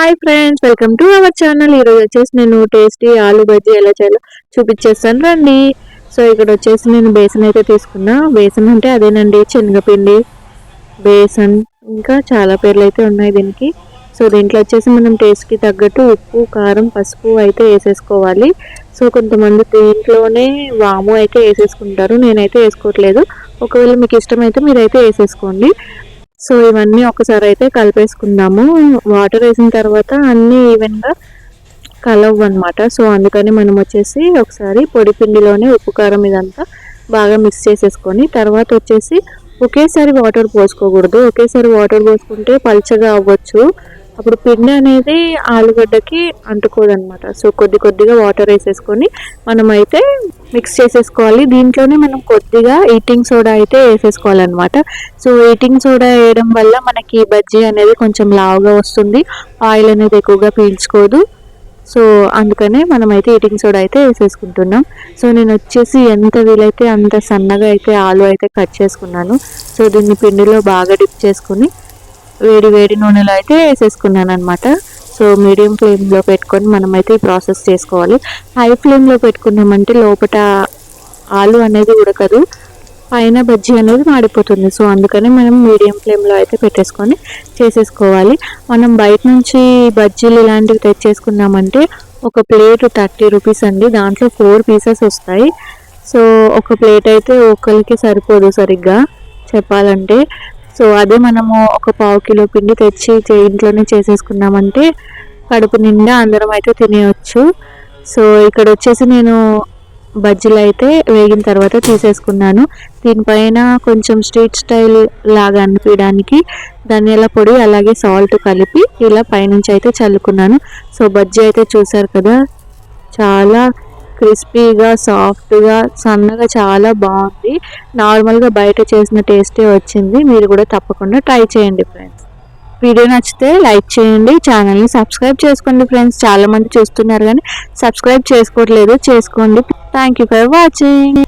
Hi friends, welcome to our channel. ఈరోజు వచ్చేసి నేను టేస్టీ ఆలు బజ్జీ ఎలా చేయాలో చూపించేస్తాను రండి. సో ఇక్కడ వచ్చేసి నేను బేసన్ అయితే తీసుకున్నా. బేసన్ అంటే అదేనండి, శనగపిండి, బేసన్, ఇంకా చాలా పేర్లు అయితే ఉన్నాయి దీనికి. సో దీంట్లో వచ్చేసి మనం టేస్ట్కి తగ్గట్టు ఉప్పు, కారం, పసుపు అయితే వేసేసుకోవాలి. సో కొంతమంది దీంట్లోనే వాము అయితే వేసేసుకుంటారు, నేనైతే వేసుకోవట్లేదు. ఒకవేళ మీకు ఇష్టమైతే మీరైతే వేసేసుకోండి. సో ఇవన్నీ ఒకసారి అయితే కలిపేసుకుందాము. వాటర్ వేసిన తర్వాత అన్నీ ఈవెన్గా కలవు అనమాట. సో అందుకని మనం వచ్చేసి ఒకసారి పొడి పిండిలోనే ఉప్పు, కారం ఇదంతా బాగా మిక్స్ చేసేసుకొని తర్వాత వచ్చేసి ఒకేసారి వాటర్ పోసుకోకూడదు. ఒకేసారి వాటర్ పోసుకుంటే పల్చగా అవ్వచ్చు, అప్పుడు పిండి అనేది ఆలుగడ్డకి అంటుకోదనమాట. సో కొద్ది కొద్దిగా వాటర్ వేసేసుకొని మనమైతే మిక్స్ చేసేసుకోవాలి. దీంట్లోనే మనం కొద్దిగా ఈటింగ్ సోడా అయితే వేసేసుకోవాలన్నమాట. సో ఈటింగ్ సోడా వేయడం వల్ల మనకి బజ్జీ అనేది కొంచెం లావుగా వస్తుంది, ఆయిల్ అనేది ఎక్కువగా పీల్చుకోదు. సో అందుకనే మనమైతే ఈటింగ్ సోడా అయితే వేసేసుకుంటున్నాం. సో నేను వచ్చేసి ఎంత వీలైతే అంత సన్నగా అయితే ఆలు అయితే కట్ చేసుకున్నాను. సో దీన్ని పిండిలో బాగా డిప్ చేసుకుని వేడి వేడి నూనెలో అయితే వేసేసుకున్నాను అనమాట. సో మీడియం ఫ్లేమ్లో పెట్టుకొని మనమైతే ఈ ప్రాసెస్ చేసుకోవాలి. హై ఫ్లేమ్లో పెట్టుకున్నామంటే లోపల ఆలు అనేది ఉడకదు, పైన బజ్జీ అనేది మాడిపోతుంది. సో అందుకని మనం మీడియం ఫ్లేమ్లో అయితే పెట్టేసుకొని చేసేసుకోవాలి. మనం బయట నుంచి బజ్జీలు ఇలాంటివి తెచ్చేసుకున్నామంటే ఒక ప్లేట్ 30 రూపీస్ అండి, దాంట్లో 4 పీసెస్ వస్తాయి. సో ఒక ప్లేట్ అయితే ఒకరికి సరిపోదు సరిగ్గా చెప్పాలంటే. సో అదే మనము ఒక 1/2 కిలో పిండి తెచ్చి ఇంట్లోనే చేసేసుకున్నామంటే కడుపు నిండా అందరం అయితే తినేయచ్చు. సో ఇక్కడ వచ్చేసి నేను బజ్జీలు అయితే వేగిన తర్వాత తీసేసుకున్నాను. దీనిపైన కొంచెం స్ట్రీట్ స్టైల్ లాగా అనిపించడానికి ధనియాల పొడి అలాగే సాల్ట్ కలిపి ఇలా పైనుంచి అయితే చల్లుకున్నాను. సో బజ్జీ అయితే చూసారు కదా, చాలా క్రిస్పీగా, సాఫ్ట్గా, సన్నగా చాలా బాగుంది. నార్మల్గా బయట చేసిన టేస్టే వచ్చింది. మీరు కూడా తప్పకుండా ట్రై చేయండి ఫ్రెండ్స్. వీడియో నచ్చితే లైక్ చేయండి, ఛానల్ని సబ్స్క్రైబ్ చేసుకోండి ఫ్రెండ్స్. చాలామంది చూస్తున్నారు కానీ సబ్స్క్రైబ్ చేసుకోవట్లేదు, చేసుకోండి. Thank you for watching.